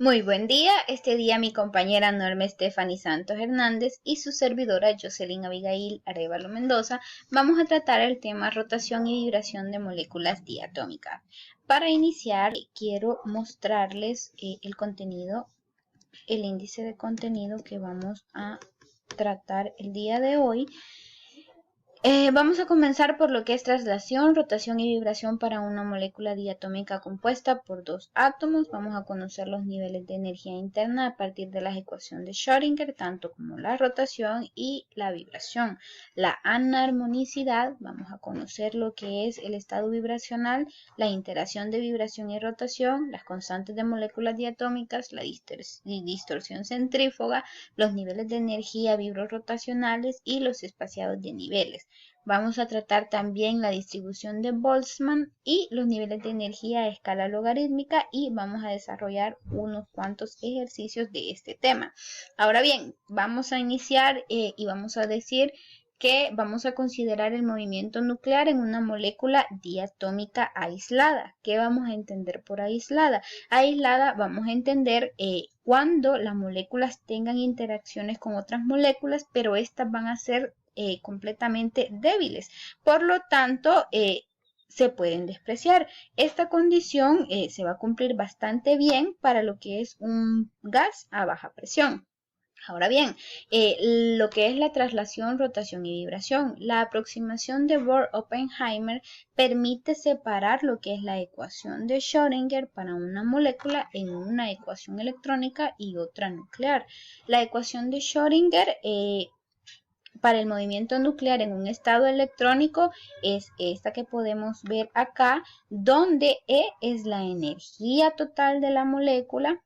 Muy buen día. Este día mi compañera Norma Stephanie Santos Hernández y su servidora Jocelyn Abigail Arévalo Mendoza vamos a tratar el tema rotación y vibración de moléculas diatómicas. Para iniciar, quiero mostrarles el contenido, el índice de contenido que vamos a tratar el día de hoy. Vamos a comenzar por lo que es traslación, rotación y vibración para una molécula diatómica compuesta por dos átomos. Vamos a conocer los niveles de energía interna a partir de la ecuación de Schrödinger, tanto como la rotación y la vibración. La anarmonicidad, vamos a conocer lo que es el estado vibracional, la interacción de vibración y rotación, las constantes de moléculas diatómicas, la distorsión centrífuga, los niveles de energía vibrorotacionales y los espaciados de niveles. Vamos a tratar también la distribución de Boltzmann y los niveles de energía a escala logarítmica y vamos a desarrollar unos cuantos ejercicios de este tema. Ahora bien, vamos a iniciar y vamos a decir que vamos a considerar el movimiento nuclear en una molécula diatómica aislada. ¿Qué vamos a entender por aislada? Aislada vamos a entender cuando las moléculas tengan interacciones con otras moléculas, pero estas van a ser completamente débiles. Por lo tanto, se pueden despreciar. Esta condición se va a cumplir bastante bien para lo que es un gas a baja presión. Ahora bien, lo que es la traslación, rotación y vibración. La aproximación de Bohr-Oppenheimer permite separar lo que es la ecuación de Schrödinger para una molécula en una ecuación electrónica y otra nuclear. La ecuación de Schrödinger para el movimiento nuclear en un estado electrónico es esta que podemos ver acá, donde E es la energía total de la molécula.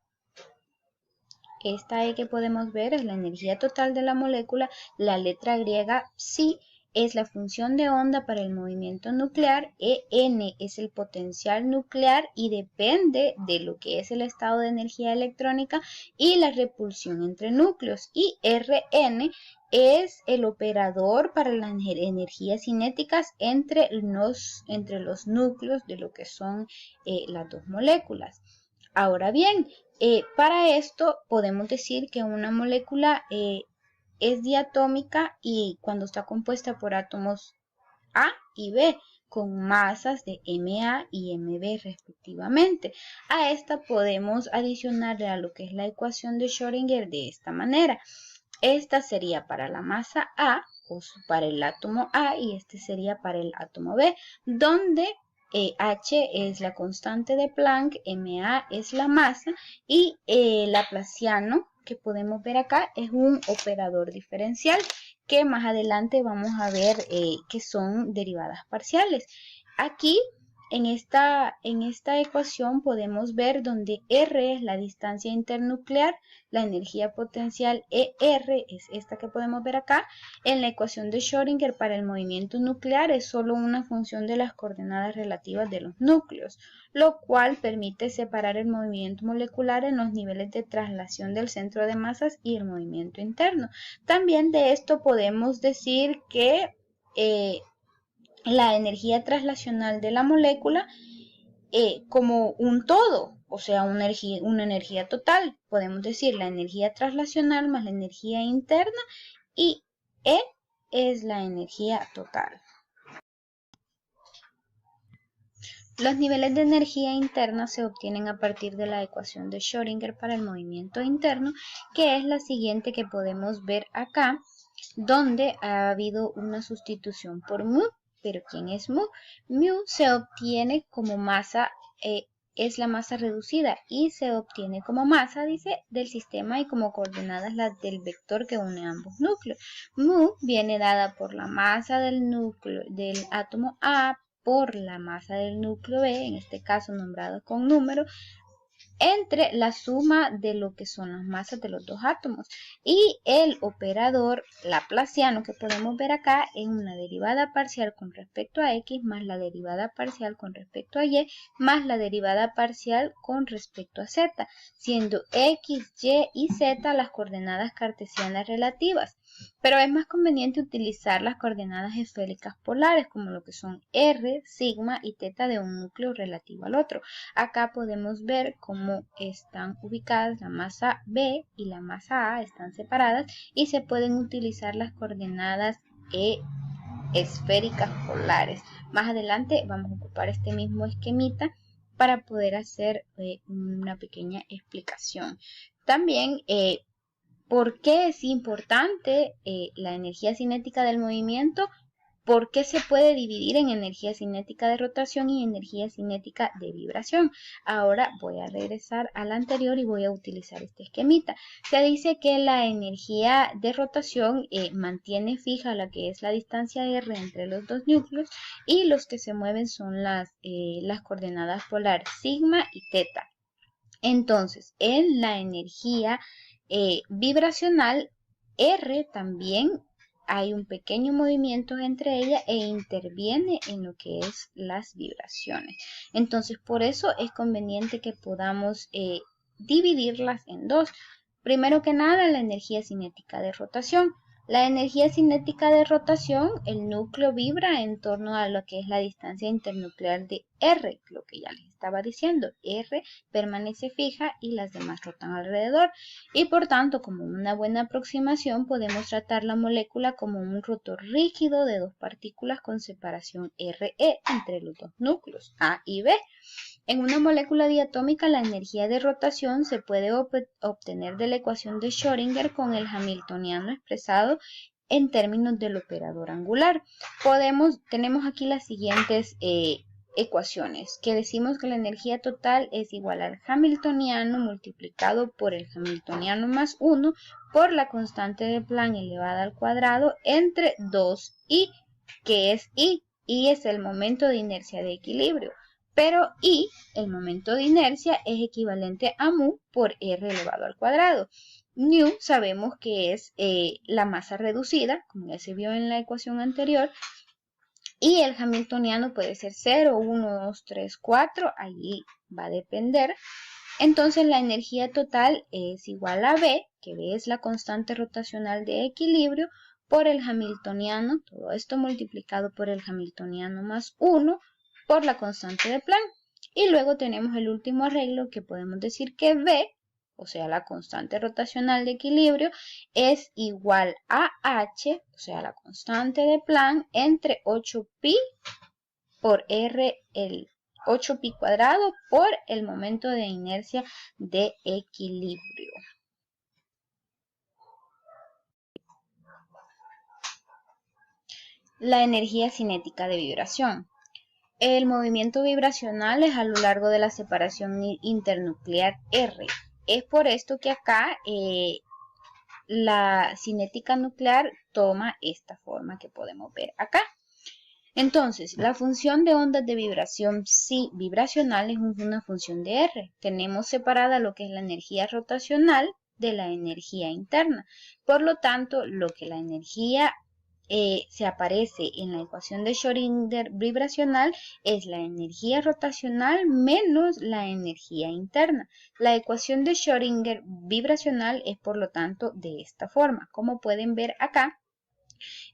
Esta E que podemos ver es la energía total de la molécula. La letra griega psi es la función de onda para el movimiento nuclear. En es el potencial nuclear y depende de lo que es el estado de energía electrónica y la repulsión entre núcleos. Y Rn es el operador para las energías cinéticas entre los núcleos de lo que son las dos moléculas. Ahora bien, para esto podemos decir que una molécula es diatómica y cuando está compuesta por átomos A y B con masas de Ma y Mb respectivamente. A esta podemos adicionarle a lo que es la ecuación de Schrödinger de esta manera. Esta sería para la masa A o para el átomo A y este sería para el átomo B, donde H es la constante de Planck, Ma es la masa y Laplaciano, que podemos ver acá, es un operador diferencial que más adelante vamos a ver que son derivadas parciales. Aquí en esta ecuación podemos ver donde R es la distancia internuclear, la energía potencial ER es esta que podemos ver acá. En la ecuación de Schrödinger para el movimiento nuclear es solo una función de las coordenadas relativas de los núcleos, lo cual permite separar el movimiento molecular en los niveles de traslación del centro de masas y el movimiento interno. También de esto podemos decir que la energía traslacional de la molécula como un todo, o sea, una energía total. Podemos decir la energía traslacional más la energía interna y E es la energía total. Los niveles de energía interna se obtienen a partir de la ecuación de Schrödinger para el movimiento interno, que es la siguiente que podemos ver acá, donde ha habido una sustitución por mu. ¿Pero quién es mu? Mu se obtiene como masa, es la masa reducida y se obtiene como masa, dice, del sistema y como coordenadas las del vector que une ambos núcleos. Mu viene dada por la masa del núcleo del átomo A por la masa del núcleo B, en este caso nombrado con número, entre la suma de lo que son las masas de los dos átomos. Y el operador laplaciano que podemos ver acá es una derivada parcial con respecto a x más la derivada parcial con respecto a y más la derivada parcial con respecto a z, siendo x, y y z las coordenadas cartesianas relativas. pero es más conveniente utilizar las coordenadas esféricas polares, como lo que son R, sigma y teta de un núcleo relativo al otro. Acá podemos ver cómo están ubicadas la masa B y la masa A, están separadas, y se pueden utilizar las coordenadas esféricas polares. Más adelante vamos a ocupar este mismo esquemita para poder hacer una pequeña explicación. También, ¿por qué es importante la energía cinética del movimiento? ¿Por qué se puede dividir en energía cinética de rotación y energía cinética de vibración? Ahora voy a regresar al anterior y voy a utilizar este esquemita. Se dice que la energía de rotación mantiene fija la que es la distancia R entre los dos núcleos, y los que se mueven son las coordenadas polares sigma y teta. Entonces, en la energía vibracional, R también hay un pequeño movimiento entre ellas e interviene en lo que es las vibraciones. Entonces, por eso es conveniente que podamos dividirlas en dos. Primero que nada, la energía cinética de rotación. La energía cinética de rotación, el núcleo vibra en torno a lo que es la distancia internuclear de R, lo que ya les estaba diciendo. R permanece fija y las demás rotan alrededor. Y por tanto, como una buena aproximación, podemos tratar la molécula como un rotor rígido de dos partículas con separación RE entre los dos núcleos, A y B. En una molécula diatómica, la energía de rotación se puede obtener de la ecuación de Schrödinger con el hamiltoniano expresado en términos del operador angular. Tenemos aquí las siguientes ecuaciones, que decimos que la energía total es igual al hamiltoniano multiplicado por el hamiltoniano más 1 por la constante de Planck elevada al cuadrado entre 2i, que es I. I es el momento de inercia de equilibrio. Pero I, el momento de inercia, es equivalente a mu por R elevado al cuadrado. Nu sabemos que es la masa reducida, como ya se vio en la ecuación anterior, y el hamiltoniano puede ser 0, 1, 2, 3, 4, allí va a depender. Entonces la energía total es igual a B, que B es la constante rotacional de equilibrio, por el hamiltoniano, todo esto multiplicado por el hamiltoniano más 1, por la constante de Planck. Y luego tenemos el último arreglo, que podemos decir que V, o sea la constante rotacional de equilibrio, es igual a H, o sea la constante de Planck, entre 8pi por R, el 8pi cuadrado por el momento de inercia de equilibrio. La energía cinética de vibración. El movimiento vibracional es a lo largo de la separación internuclear R. Es por esto que acá la cinética nuclear toma esta forma que podemos ver acá. Entonces, la función de ondas de vibración psi vibracional es una función de R. Tenemos separada lo que es la energía rotacional de la energía interna. Por lo tanto, lo que la energía se aparece en la ecuación de Schrödinger vibracional es la energía rotacional menos la energía interna. La ecuación de Schrödinger vibracional es, por lo tanto, de esta forma. Como pueden ver acá,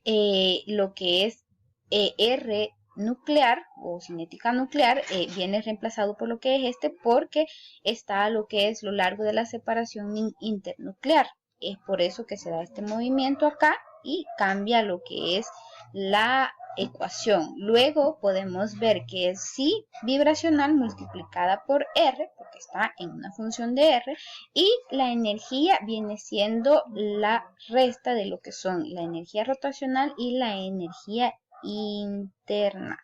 lo que es R nuclear o cinética nuclear viene reemplazado por lo que es este, porque está lo que es lo largo de la separación internuclear. Es por eso que se da este movimiento acá y cambia lo que es la ecuación. Luego podemos ver que es psi vibracional multiplicada por R, porque está en una función de R, y la energía viene siendo la resta de lo que son la energía rotacional y la energía interna.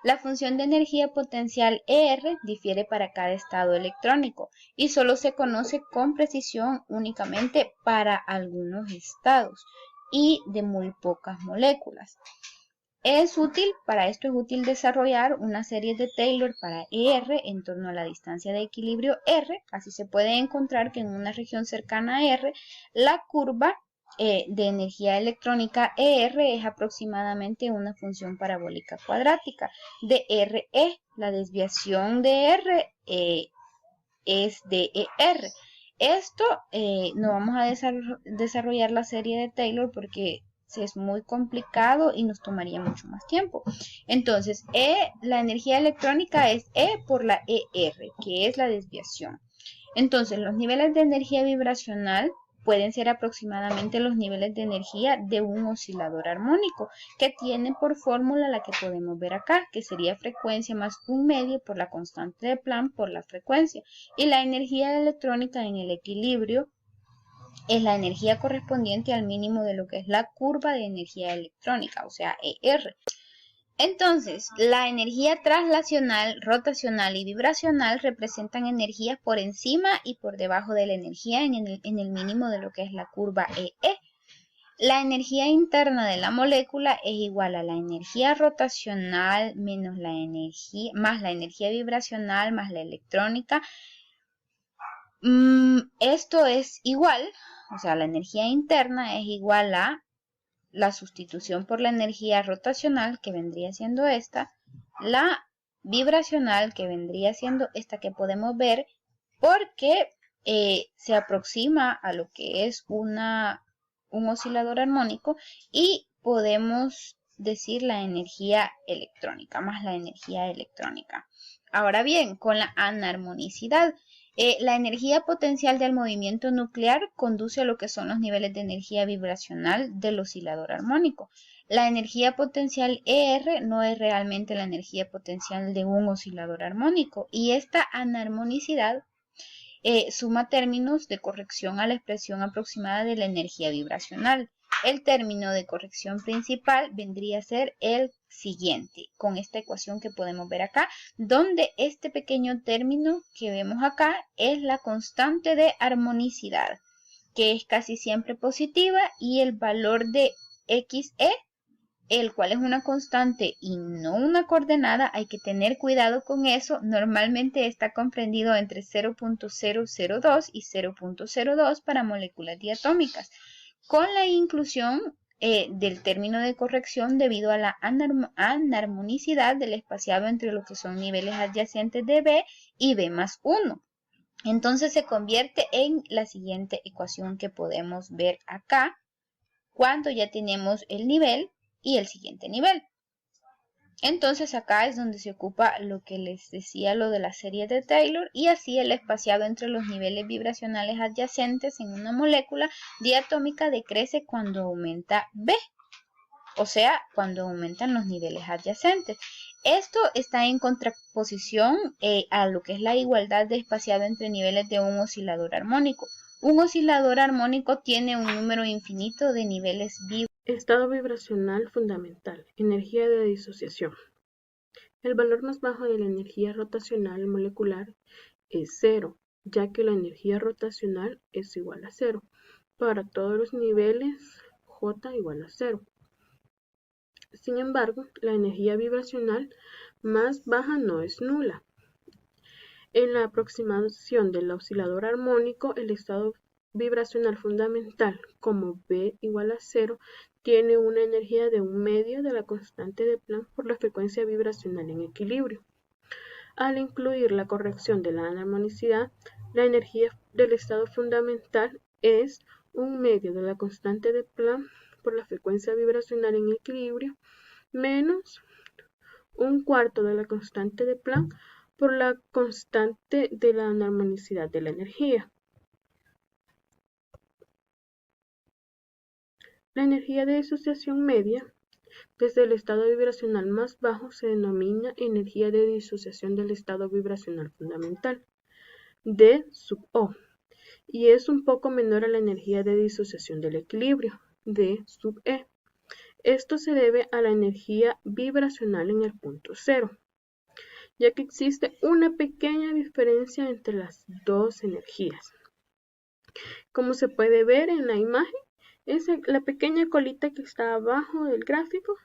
La función de energía potencial ER difiere para cada estado electrónico y solo se conoce con precisión únicamente para algunos estados y de muy pocas moléculas. Para esto es útil desarrollar una serie de Taylor para ER en torno a la distancia de equilibrio R. Así se puede encontrar que en una región cercana a R, la curva de energía electrónica ER es aproximadamente una función parabólica cuadrática de RE. La desviación de R es de ER. Esto no vamos a desarrollar la serie de Taylor porque es muy complicado y nos tomaría mucho más tiempo. Entonces, la energía electrónica es E por la ER, que es la desviación. Entonces, los niveles de energía vibracional pueden ser aproximadamente los niveles de energía de un oscilador armónico, que tiene por fórmula la que podemos ver acá, que sería frecuencia más un medio por la constante de Planck por la frecuencia. Y la energía electrónica en el equilibrio es la energía correspondiente al mínimo de lo que es la curva de energía electrónica, o sea, ER. Entonces, la energía translacional, rotacional y vibracional representan energías por encima y por debajo de la energía en el mínimo de lo que es la curva EE. La energía interna de la molécula es igual a la energía rotacional menos más la energía vibracional más la electrónica. Esto es igual, o sea, la energía interna es igual a la sustitución por la energía rotacional, que vendría siendo esta, la vibracional, que vendría siendo esta que podemos ver, porque se aproxima a lo que es un oscilador armónico, y podemos decir la energía electrónica, más la energía electrónica. Ahora bien, con la anarmonicidad, la energía potencial del movimiento nuclear conduce a lo que son los niveles de energía vibracional del oscilador armónico. La energía potencial ER no es realmente la energía potencial de un oscilador armónico, y esta anarmonicidad suma términos de corrección a la expresión aproximada de la energía vibracional. El término de corrección principal vendría a ser el siguiente, con esta ecuación que podemos ver acá, donde este pequeño término que vemos acá es la constante de armonicidad, que es casi siempre positiva, y el valor de XE, el cual es una constante y no una coordenada. Hay que tener cuidado con eso. Normalmente está comprendido entre 0.002 y 0.02 para moléculas diatómicas, con la inclusión del término de corrección debido a la anarmonicidad del espaciado entre lo que son niveles adyacentes de B y B más 1. Entonces se convierte en la siguiente ecuación que podemos ver acá, cuando ya tenemos el nivel y el siguiente nivel. Entonces acá es donde se ocupa lo que les decía, lo de la serie de Taylor, y así el espaciado entre los niveles vibracionales adyacentes en una molécula diatómica decrece cuando aumenta B, o sea, cuando aumentan los niveles adyacentes. Esto está en contraposición a lo que es la igualdad de espaciado entre niveles de un oscilador armónico. Un oscilador armónico tiene un número infinito de niveles Estado vibracional fundamental, energía de disociación. El valor más bajo de la energía rotacional molecular es 0, ya que la energía rotacional es igual a 0. Para todos los niveles, J igual a 0. Sin embargo, la energía vibracional más baja no es nula. En la aproximación del oscilador armónico, el estado vibracional fundamental, como B igual a 0, tiene una energía de un medio de la constante de Planck por la frecuencia vibracional en equilibrio. Al incluir la corrección de la anarmonicidad, la energía del estado fundamental es un medio de la constante de Planck por la frecuencia vibracional en equilibrio menos un cuarto de la constante de Planck por la constante de la anarmonicidad de la energía. La energía de disociación media desde el estado vibracional más bajo se denomina energía de disociación del estado vibracional fundamental, D sub O, y es un poco menor a la energía de disociación del equilibrio, D sub E. Esto se debe a la energía vibracional en el punto cero, ya que existe una pequeña diferencia entre las dos energías. Como se puede ver en la imagen, es la pequeña colita que está abajo del gráfico,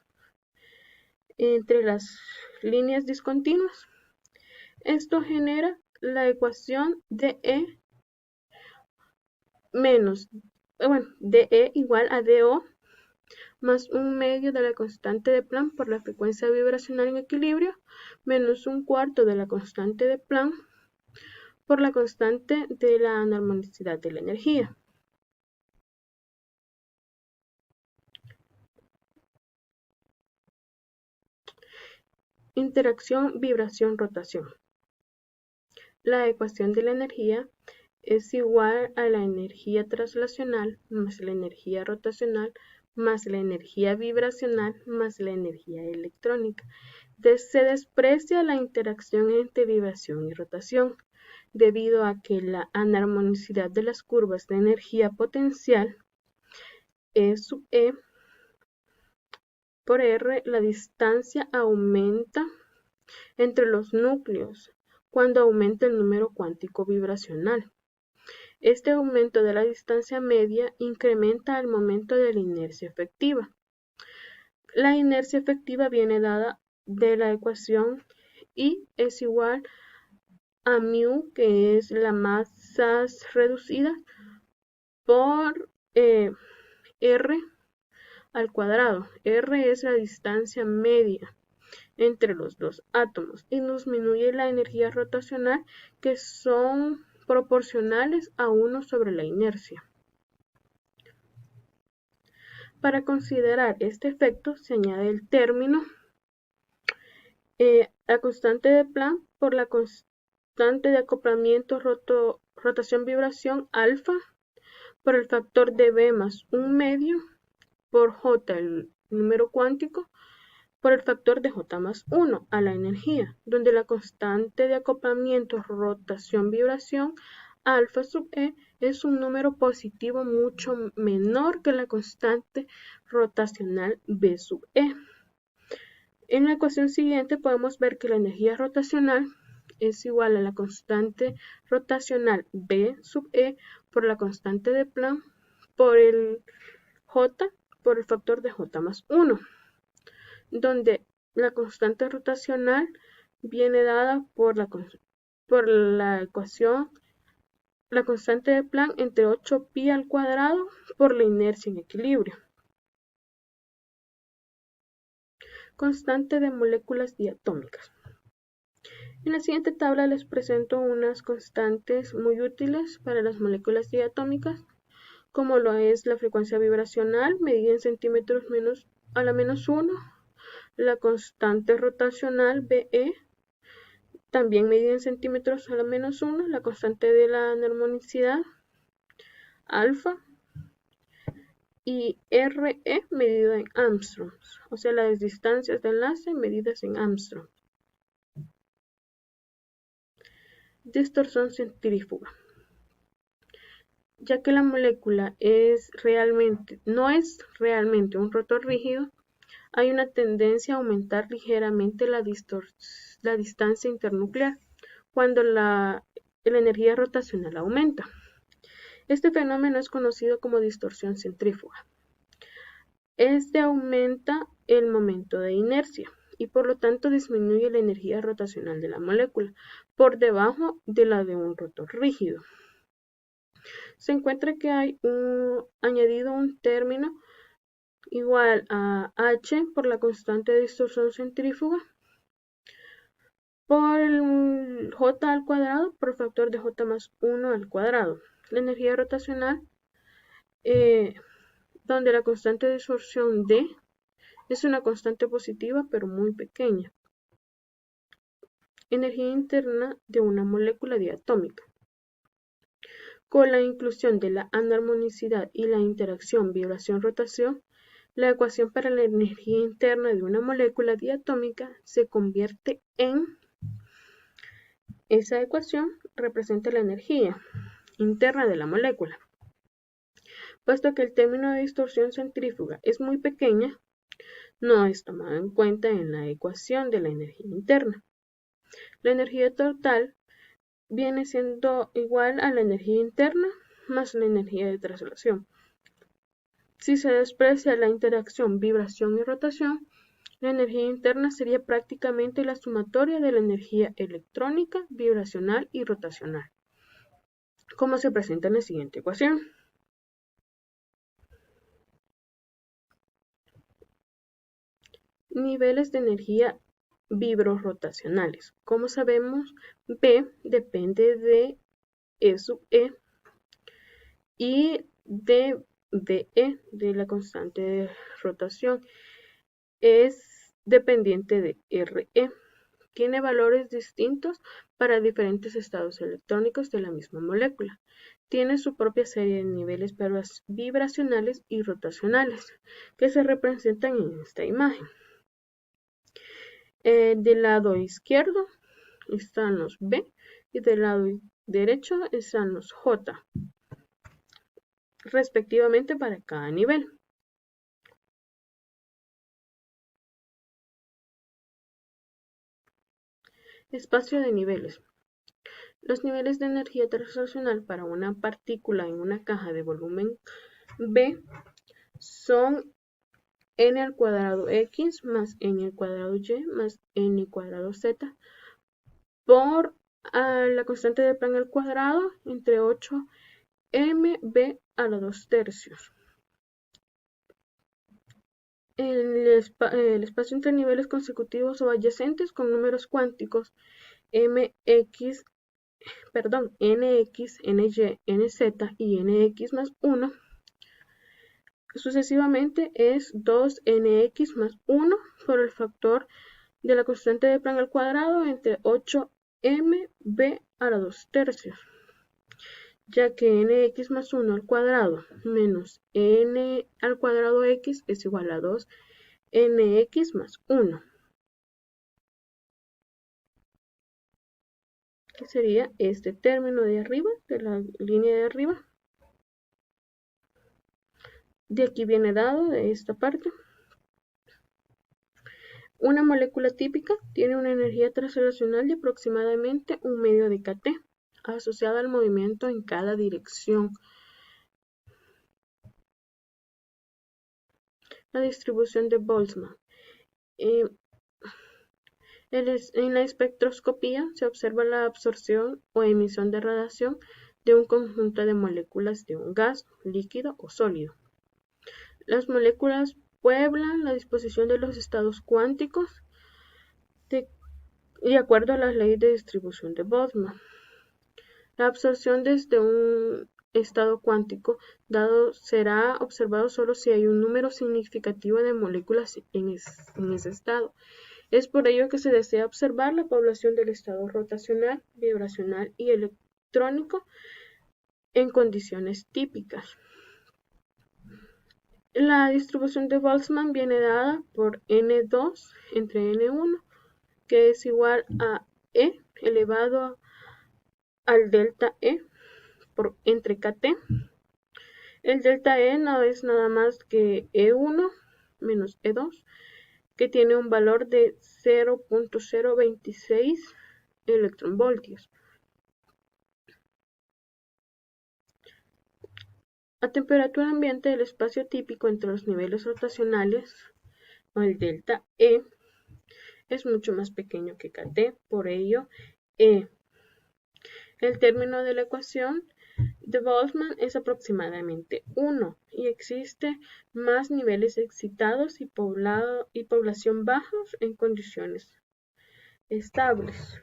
entre las líneas discontinuas. Esto genera la ecuación DE DE igual a DO más un medio de la constante de Planck por la frecuencia vibracional en equilibrio menos un cuarto de la constante de Planck por la constante de la anarmonicidad de la energía. Interacción, vibración, rotación. La ecuación de la energía es igual a la energía translacional más la energía rotacional más la energía vibracional más la energía electrónica. Se desprecia la interacción entre vibración y rotación, debido a que la anarmonicidad de las curvas de energía potencial E sub E por R, la distancia aumenta entre los núcleos cuando aumenta el número cuántico vibracional. Este aumento de la distancia media incrementa el momento de la inercia efectiva. La inercia efectiva viene dada de la ecuación I es igual a mu, que es la masa reducida, por R al cuadrado. R es la distancia media entre los dos átomos y disminuye la energía rotacional, que son proporcionales a 1 sobre la inercia. Para considerar este efecto se añade el término la constante de Planck por la constante de acoplamiento rotación-vibración alfa por el factor de B más 1/2 por J, el número cuántico, por el factor de J más 1 a la energía, donde la constante de acoplamiento rotación-vibración alfa sub E es un número positivo mucho menor que la constante rotacional B sub E. En la ecuación siguiente podemos ver que la energía rotacional es igual a la constante rotacional B sub E por la constante de Planck por el J por el factor de J más 1, donde la constante rotacional viene dada por la ecuación, la constante de Planck entre 8pi al cuadrado por la inercia en equilibrio. Constante de moléculas diatómicas. En la siguiente tabla les presento unas constantes muy útiles para las moléculas diatómicas, como lo es la frecuencia vibracional, medida en centímetros a la menos 1, la constante rotacional BE, también medida en centímetros a la menos 1, la constante de la anarmonicidad alfa, y RE medida en Angstroms, o sea, las distancias de enlace medidas en Angstroms. Distorsión centrífuga. Ya que la molécula no es realmente un rotor rígido, hay una tendencia a aumentar ligeramente la distancia internuclear cuando la energía rotacional aumenta. Este fenómeno es conocido como distorsión centrífuga. Este aumenta el momento de inercia y por lo tanto disminuye la energía rotacional de la molécula por debajo de la de un rotor rígido. Se encuentra que hay añadido un término igual a H por la constante de distorsión centrífuga por el J al cuadrado por el factor de J más 1 al cuadrado. La energía rotacional, donde la constante de distorsión D es una constante positiva pero muy pequeña. Energía interna de una molécula diatómica. Con la inclusión de la anarmonicidad y la interacción vibración-rotación, la ecuación para la energía interna de una molécula diatómica se convierte en... Esa ecuación representa la energía interna de la molécula. Puesto que el término de distorsión centrífuga es muy pequeña, no es tomado en cuenta en la ecuación de la energía interna. La energía total viene siendo igual a la energía interna más la energía de traslación. Si se desprecia la interacción vibración y rotación, la energía interna sería prácticamente la sumatoria de la energía electrónica, vibracional y rotacional, como se presenta en la siguiente ecuación. Niveles de energía vibrorotacionales. Como sabemos, B depende de E sub E y de VE, de la constante de rotación, es dependiente de RE. Tiene valores distintos para diferentes estados electrónicos de la misma molécula. Tiene su propia serie de niveles vibracionales y rotacionales que se representan en esta imagen. Del lado izquierdo están los B y del lado derecho están los J, respectivamente para cada nivel. Espacio de niveles. Los niveles de energía transaccional para una partícula en una caja de volumen B son n al cuadrado x más n al cuadrado y más n al cuadrado z por la constante de Planck al cuadrado entre 8 mb a la 2 tercios. El espacio entre niveles consecutivos o adyacentes con números cuánticos nx, ny, nz y nx más 1 sucesivamente es 2nx más 1 por el factor de la constante de Planck al cuadrado entre 8 mb a la 2 tercios, ya que nx más 1 al cuadrado menos n al cuadrado x es igual a 2 nx más 1, que sería este término de arriba, de la línea de arriba. De aquí viene dado de esta parte. Una molécula típica tiene una energía transrelacional de aproximadamente 1/2 de kT, asociada al movimiento en cada dirección. La distribución de Boltzmann. En la espectroscopía se observa la absorción o emisión de radiación de un conjunto de moléculas de un gas, líquido o sólido. Las moléculas pueblan la disposición de los estados cuánticos de acuerdo a las leyes de distribución de Boltzmann. La absorción desde un estado cuántico dado será observado solo si hay un número significativo de moléculas en ese estado. Es por ello que se desea observar la población del estado rotacional, vibracional y electrónico en condiciones típicas. La distribución de Boltzmann viene dada por N2 entre N1, que es igual a E elevado al delta E entre KT. El delta E no es nada más que E1 menos E2, que tiene un valor de 0.026 electronvoltios. A temperatura ambiente, el espacio típico entre los niveles rotacionales, o el delta E, es mucho más pequeño que KT, por ello E. El término de la ecuación de Boltzmann es aproximadamente 1 y existe más niveles excitados y población bajos en condiciones estables.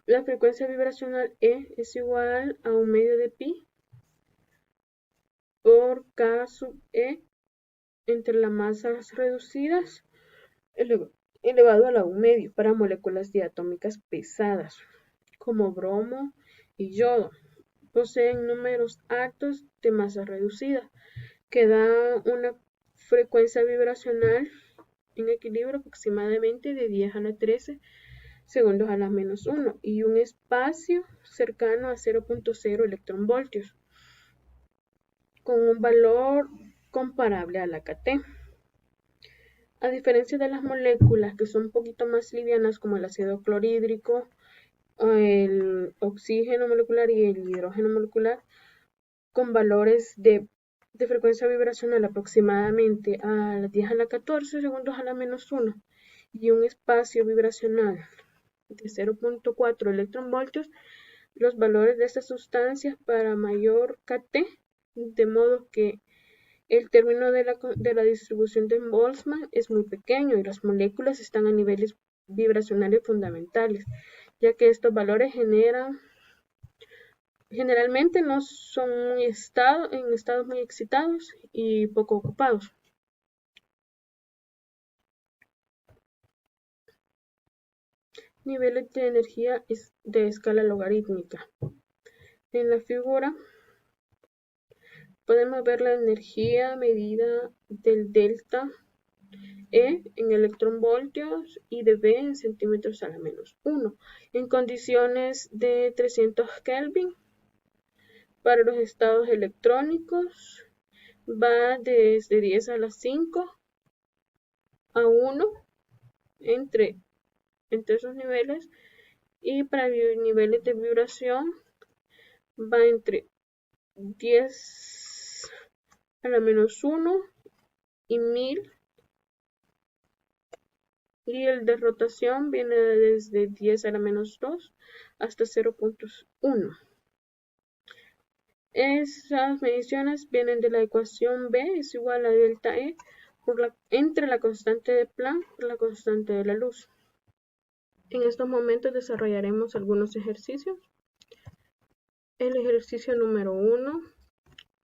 La frecuencia vibracional E es igual a 1/2 de pi por K sub E entre las masas reducidas elevado a la 1/2 para moléculas diatómicas pesadas como bromo y yodo. Poseen números altos de masa reducida que da una frecuencia vibracional en equilibrio aproximadamente de 10 a la 13 segundos a la menos 1 y un espacio cercano a 0.0 electronvoltios con un valor comparable a la KT. A diferencia de las moléculas que son un poquito más livianas como el ácido clorhídrico, el oxígeno molecular y el hidrógeno molecular, con valores de frecuencia vibracional aproximadamente a las 10 a la 14 segundos a la menos 1 y un espacio vibracional de 0.4 electronvoltios, los valores de estas sustancias para mayor KT, de modo que el término de la distribución de Boltzmann es muy pequeño y las moléculas están a niveles vibracionales fundamentales, ya que estos valores generalmente no son en estados muy excitados y poco ocupados. Niveles de energía de escala logarítmica. En la figura podemos ver la energía medida del delta E en electronvoltios y de B en centímetros a la menos 1 en condiciones de 300 Kelvin. Para los estados electrónicos va desde 10 a la 5 a 1 entre esos niveles, y para niveles de vibración va entre 10 a la menos 1 y 1000, y el de rotación viene desde 10 a la menos 2 hasta 0.1. Esas mediciones vienen de la ecuación B es igual a delta E entre la constante de Planck por la constante de la luz. En estos momentos desarrollaremos algunos ejercicios. El ejercicio número 1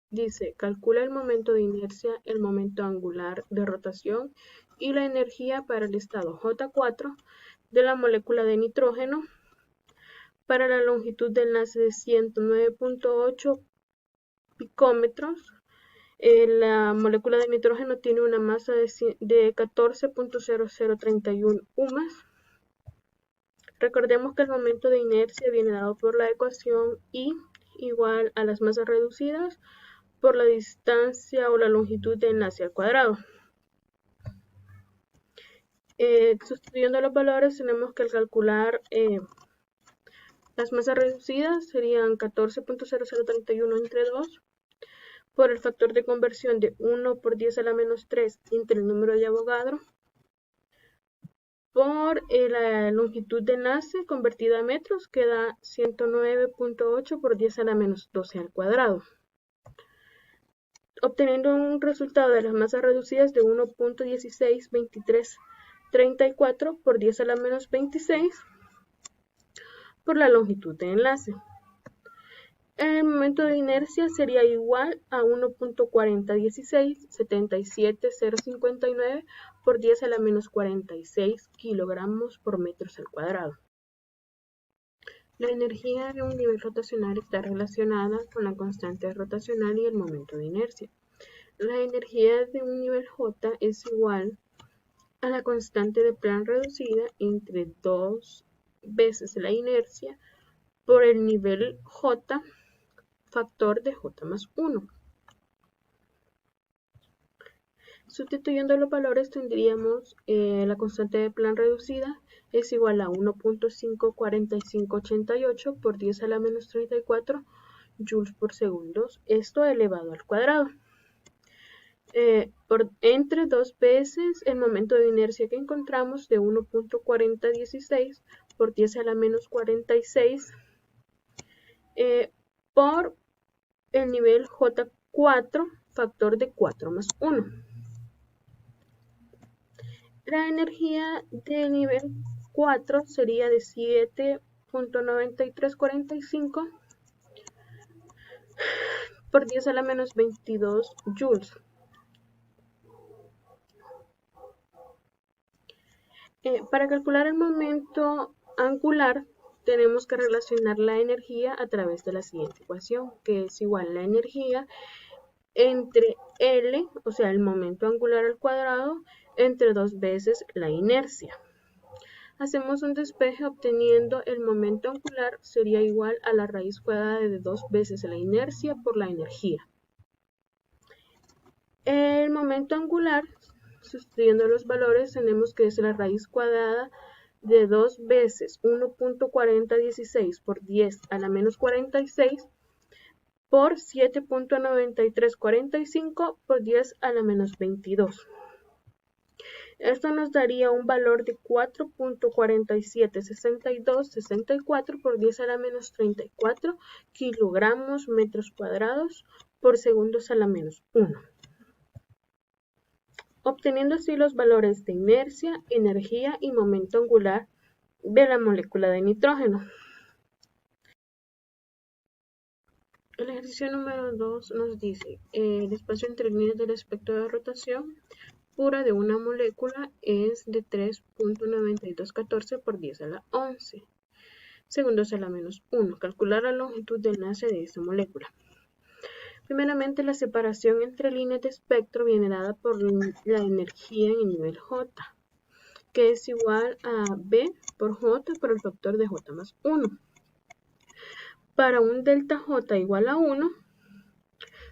dice: calcula el momento de inercia, el momento angular de rotación y la energía para el estado J4 de la molécula de nitrógeno para la longitud de enlace de 109.8 picómetros. La molécula de nitrógeno tiene una masa de 14.0031 UMAS. Recordemos que el momento de inercia viene dado por la ecuación I igual a las masas reducidas por la distancia o la longitud de enlace al cuadrado. Sustituyendo los valores, tenemos que calcular las masas reducidas serían 14.0031 entre 2 por el factor de conversión de 1 por 10 a la menos 3 entre el número de Avogadro por la longitud de enlace convertida a metros, que da 109.8 por 10 a la menos 12 al cuadrado. Obteniendo un resultado de las masas reducidas de 1.162334 por 10 a la menos 26 por la longitud de enlace. El momento de inercia sería igual a 1.401677059 por 10 a la menos 46 kilogramos por metros al cuadrado. La energía de un nivel rotacional está relacionada con la constante rotacional y el momento de inercia. La energía de un nivel J es igual a la constante de Planck reducida entre 2 veces la inercia por el nivel J, factor de J más 1. Sustituyendo los valores tendríamos la constante de Planck reducida es igual a 1.54588 por 10 a la menos 34 joules por segundo, esto elevado al cuadrado. Entre 2 veces el momento de inercia que encontramos de 1.4016 por 10 a la menos 46 por el nivel J4, factor de 4 más 1. La energía del nivel 4 sería de 7.9345 por 10 a la menos 22 joules. Para calcular el momento angular tenemos que relacionar la energía a través de la siguiente ecuación, que es igual a la energía entre L, o sea, el momento angular al cuadrado, entre 2 veces la inercia. Hacemos un despeje obteniendo el momento angular sería igual a la raíz cuadrada de 2 veces la inercia por la energía. El momento angular, sustituyendo los valores, tenemos que es la raíz cuadrada de 2 veces 1.4016 por 10 a la menos 46 por 7.9345 por 10 a la menos 22. Esto nos daría un valor de 4.476264 por 10 a la menos 34 kilogramos metros cuadrados por segundos a la menos 1. obteniendo así los valores de inercia, energía y momento angular de la molécula de nitrógeno. El ejercicio número 2 nos dice, el espacio entre líneas del espectro de rotación pura de una molécula es de 3.9214 por 10 a la 11 segundos a la menos 1. Calcular la longitud de enlace de esta molécula. Primeramente, la separación entre líneas de espectro viene dada por la energía en el nivel J, que es igual a B por J por el factor de J más 1. Para un delta J igual a 1,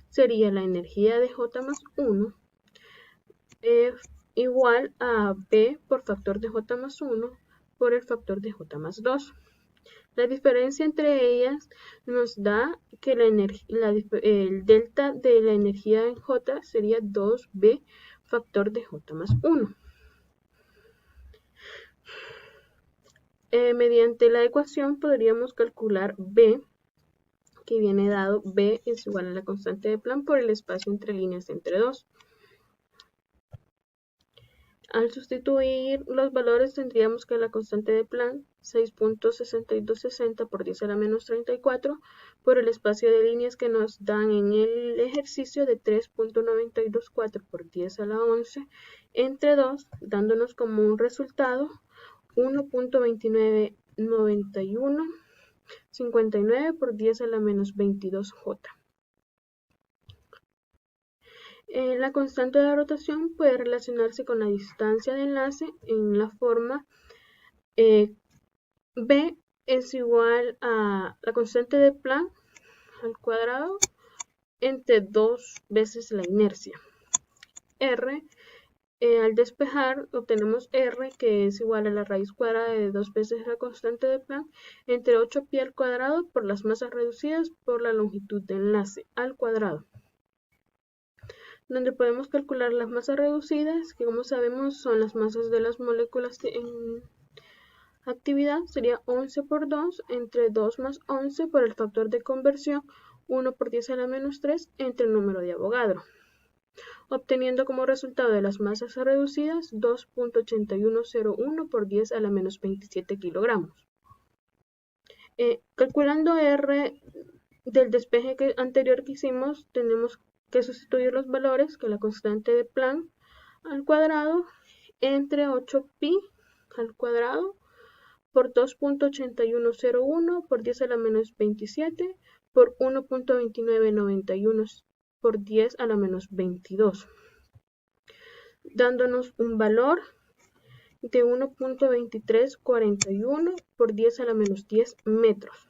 sería la energía de J más 1 igual a B por factor de J más 1 por el factor de J más 2. La diferencia entre ellas nos da que el delta de la energía en J sería 2B factor de J más 1. Mediante la ecuación podríamos calcular B, que viene dado B es igual a la constante de Planck por el espacio entre líneas entre 2. Al sustituir los valores tendríamos que la constante de Planck 6.6260 por 10 a la menos 34 por el espacio de líneas que nos dan en el ejercicio de 3.924 por 10 a la 11 entre 2, dándonos como un resultado 1.299159 por 10 a la menos 22J. La constante de rotación puede relacionarse con la distancia de enlace en la forma B es igual a la constante de Planck al cuadrado entre 2 veces la inercia. R, al despejar obtenemos R, que es igual a la raíz cuadrada de 2 veces la constante de Planck entre 8pi al cuadrado por las masas reducidas por la longitud de enlace al cuadrado, donde podemos calcular las masas reducidas, que como sabemos son las masas de las moléculas en actividad. Sería 11 por 2 entre 2 más 11 por el factor de conversión 1 por 10 a la menos 3 entre el número de Avogadro, obteniendo como resultado de las masas reducidas 2.8101 por 10 a la menos 27 kilogramos. Calculando R del despeje anterior que hicimos, tenemos que sustituir los valores, que la constante de Planck al cuadrado entre 8pi al cuadrado por 2.8101 por 10 a la menos 27 por 1.2991 por 10 a la menos 22, dándonos un valor de 1.2341 por 10 a la menos 10 metros.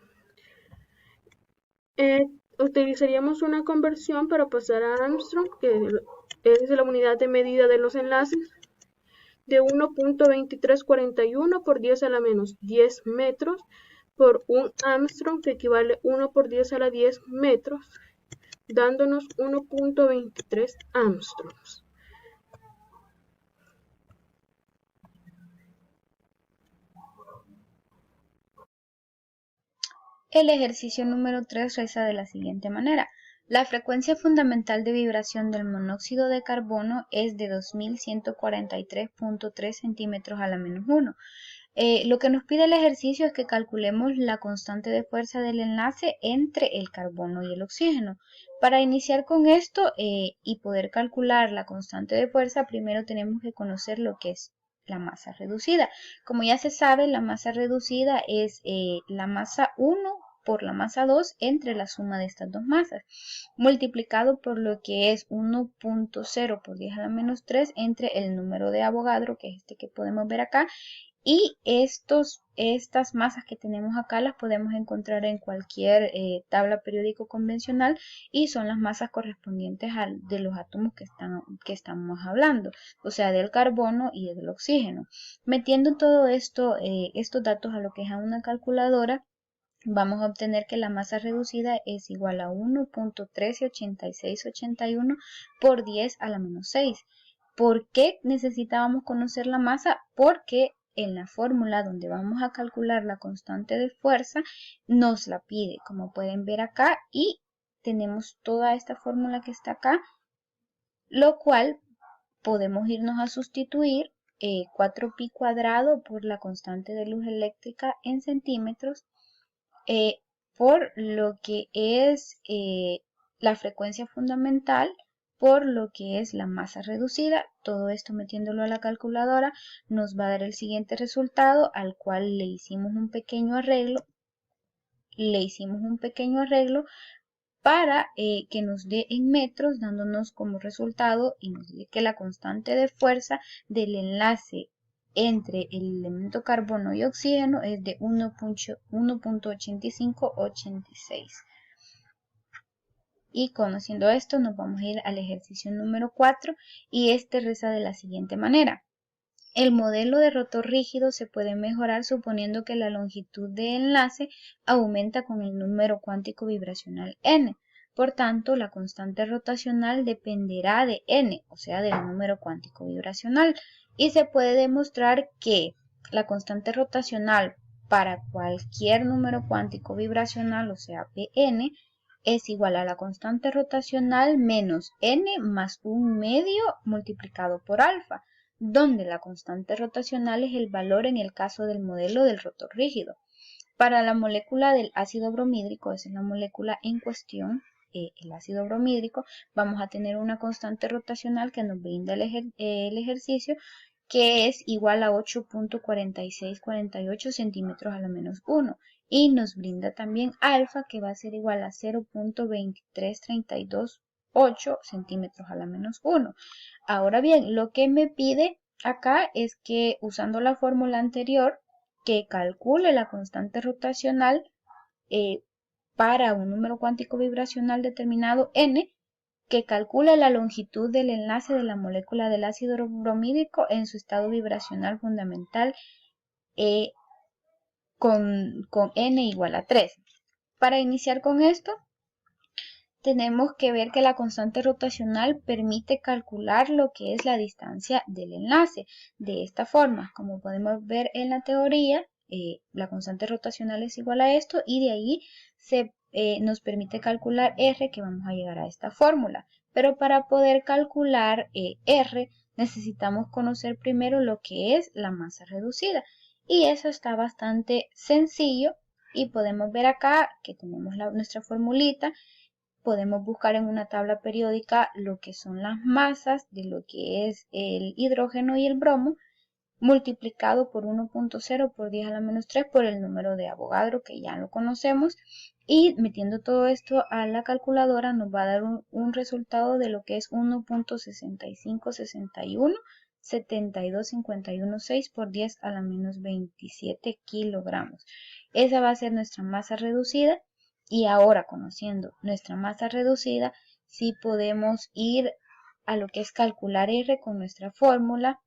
Utilizaríamos una conversión para pasar a Armstrong, que es la unidad de medida de los enlaces, de 1.2341 por 10 a la menos 10 metros por un Armstrong, que equivale a 1 por 10 a la 10 metros, dándonos 1.23 Armstrongs. El ejercicio número 3 reza de la siguiente manera. La frecuencia fundamental de vibración del monóxido de carbono es de 2143.3 centímetros a la menos 1. Lo que nos pide el ejercicio es que calculemos la constante de fuerza del enlace entre el carbono y el oxígeno. Para iniciar con esto y poder calcular la constante de fuerza, primero tenemos que conocer lo que es la masa reducida. Como ya se sabe, la masa reducida es la masa 1 por la masa 2 entre la suma de estas dos masas, multiplicado por lo que es 1.0 por 10 a la menos 3 entre el número de Avogadro, que es este que podemos ver acá, y estas masas que tenemos acá las podemos encontrar en cualquier tabla periódico convencional y son las masas correspondientes de los átomos que estamos hablando, o sea, del carbono y del oxígeno. Metiendo todo esto, estos datos a lo que es a una calculadora, vamos a obtener que la masa reducida es igual a 1.138681 por 10 a la menos 6. ¿Por qué necesitábamos conocer la masa? Porque en la fórmula donde vamos a calcular la constante de fuerza nos la pide, como pueden ver acá, y tenemos toda esta fórmula que está acá, lo cual podemos irnos a sustituir 4pi cuadrado por la constante de luz eléctrica en centímetros por lo que es la frecuencia fundamental por lo que es la masa reducida. Todo esto metiéndolo a la calculadora nos va a dar el siguiente resultado, al cual le hicimos un pequeño arreglo. Para que nos dé en metros, dándonos como resultado y nos dice que la constante de fuerza del enlace entre el elemento carbono y oxígeno es de 1.8586. Y conociendo esto nos vamos a ir al ejercicio número 4 y este reza de la siguiente manera. El modelo de rotor rígido se puede mejorar suponiendo que la longitud de enlace aumenta con el número cuántico vibracional n. Por tanto, la constante rotacional dependerá de n, o sea, del número cuántico vibracional. Y se puede demostrar que la constante rotacional para cualquier número cuántico vibracional, o sea, Pn, es igual a la constante rotacional menos n más un medio multiplicado por alfa, donde la constante rotacional es el valor en el caso del modelo del rotor rígido. Para la molécula del ácido bromídrico, esa es la molécula en cuestión, el ácido bromídrico, vamos a tener una constante rotacional que nos brinda el ejercicio, que es igual a 8.4648 centímetros a la menos 1. Y nos brinda también alfa, que va a ser igual a 0.23328 centímetros a la menos 1. Ahora bien, lo que me pide acá es que usando la fórmula anterior, que calcule la constante rotacional para un número cuántico vibracional determinado n, que calcule la longitud del enlace de la molécula del ácido bromídrico en su estado vibracional fundamental con n igual a 3. Para iniciar con esto, tenemos que ver que la constante rotacional permite calcular lo que es la distancia del enlace. De esta forma, como podemos ver en la teoría, la constante rotacional es igual a esto y de ahí nos permite calcular R, que vamos a llegar a esta fórmula. Pero para poder calcular R necesitamos conocer primero lo que es la masa reducida. Y eso está bastante sencillo y podemos ver acá que tenemos nuestra formulita. Podemos buscar en una tabla periódica lo que son las masas de lo que es el hidrógeno y el bromo multiplicado por 1.0 por 10 a la menos 3 por el número de Avogadro, que ya lo conocemos, y metiendo todo esto a la calculadora nos va a dar un resultado de lo que es 1.6561 72,516 por 10 a la menos 27 kilogramos. Esa va a ser nuestra masa reducida. Y ahora, conociendo nuestra masa reducida, sí podemos ir a lo que es calcular R con nuestra fórmula.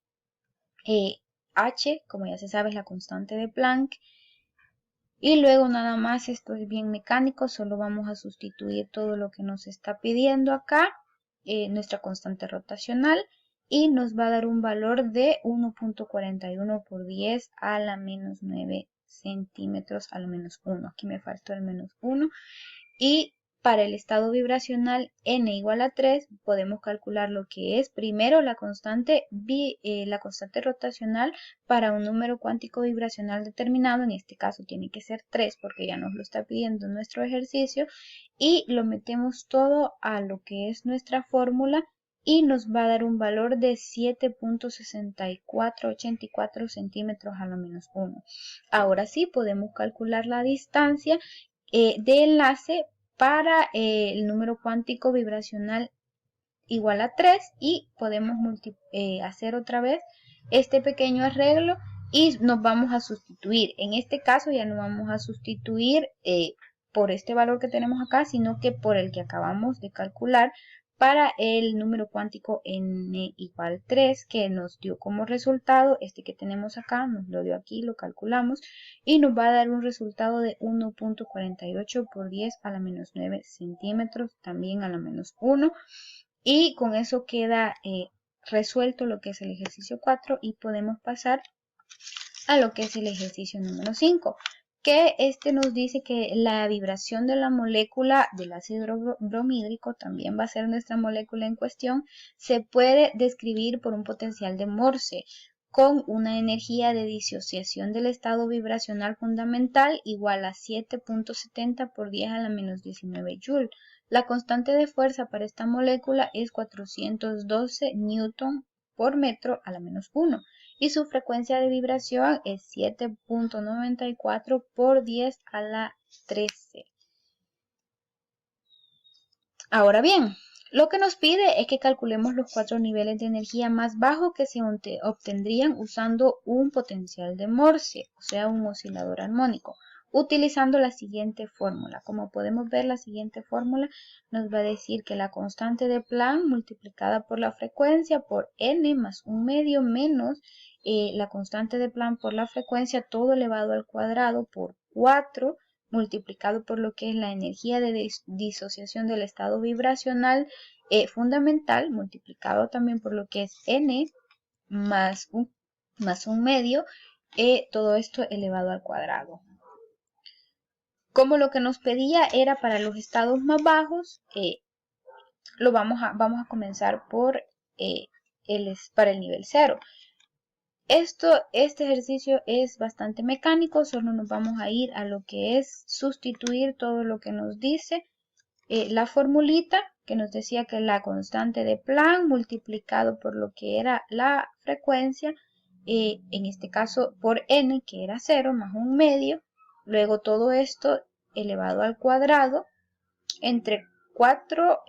H, como ya se sabe, es la constante de Planck. Y luego nada más, esto es bien mecánico, solo vamos a sustituir todo lo que nos está pidiendo acá, nuestra constante rotacional, y nos va a dar un valor de 1.41 por 10 a la menos 9 centímetros a la menos 1. Aquí me faltó el menos 1. Y para el estado vibracional n igual a 3 podemos calcular lo que es primero la constante rotacional para un número cuántico vibracional determinado. En este caso tiene que ser 3 porque ya nos lo está pidiendo nuestro ejercicio. Y lo metemos todo a lo que es nuestra fórmula. Y nos va a dar un valor de 7.6484 centímetros a lo menos 1. Ahora sí podemos calcular la distancia de enlace para el número cuántico vibracional igual a 3 y podemos hacer otra vez este pequeño arreglo y nos vamos a sustituir. En este caso ya no vamos a sustituir por este valor que tenemos acá, sino que por el que acabamos de calcular para el número cuántico n igual 3, que nos dio como resultado este que tenemos acá, nos lo dio aquí, lo calculamos, y nos va a dar un resultado de 1.48 por 10 a la menos 9 centímetros, también a la menos 1, y con eso queda resuelto lo que es el ejercicio 4 y podemos pasar a lo que es el ejercicio número 5. que nos dice que la vibración de la molécula del ácido bromhídrico, también va a ser nuestra molécula en cuestión, se puede describir por un potencial de Morse con una energía de disociación del estado vibracional fundamental igual a 7.70 por 10 a la menos 19 Joule. La constante de fuerza para esta molécula es 412 newton por metro a la menos 1 y su frecuencia de vibración es 7.94 por 10 a la 13. Ahora bien, lo que nos pide es que calculemos los 4 niveles de energía más bajos que se obtendrían usando un potencial de Morse, o sea, un oscilador armónico, utilizando la siguiente fórmula. Como podemos ver, la siguiente fórmula nos va a decir que la constante de Planck multiplicada por la frecuencia por n más un medio menos la constante de Planck por la frecuencia todo elevado al cuadrado por 4 multiplicado por lo que es la energía de disociación del estado vibracional fundamental, multiplicado también por lo que es n más un medio, todo esto elevado al cuadrado. Como lo que nos pedía era para los estados más bajos, vamos a comenzar por para el nivel 0. Este ejercicio es bastante mecánico, solo nos vamos a ir a lo que es sustituir todo lo que nos dice la formulita que nos decía que la constante de Planck multiplicado por lo que era la frecuencia, en este caso por n que era 0 más un medio, luego todo esto elevado al cuadrado entre 4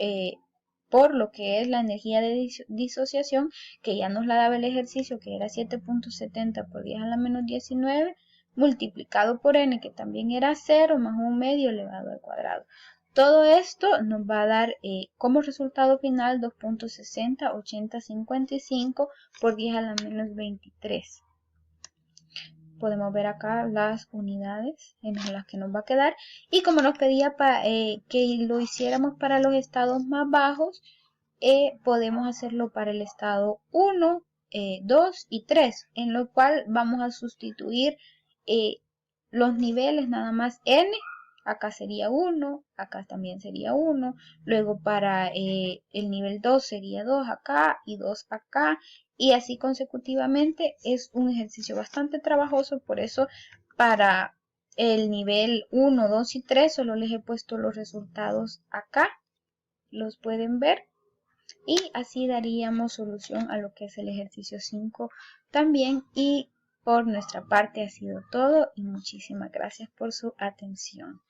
por lo que es la energía de disociación, que ya nos la daba el ejercicio, que era 7.70 por 10 a la menos 19, multiplicado por n, que también era 0, más un medio elevado al cuadrado. Todo esto nos va a dar como resultado final 2.60, 80, 55 por 10 a la menos 23. Podemos ver acá las unidades en las que nos va a quedar. Y como nos pedía que lo hiciéramos para los estados más bajos, podemos hacerlo para el estado 1, 2 y 3, en lo cual vamos a sustituir los niveles nada más n. Acá sería 1, acá también sería 1, luego para el nivel 2 sería 2 acá y 2 acá, y así consecutivamente. Es un ejercicio bastante trabajoso, por eso para el nivel 1, 2 y 3 solo les he puesto los resultados acá, los pueden ver, y así daríamos solución a lo que es el ejercicio 5 también. Y por nuestra parte ha sido todo y muchísimas gracias por su atención.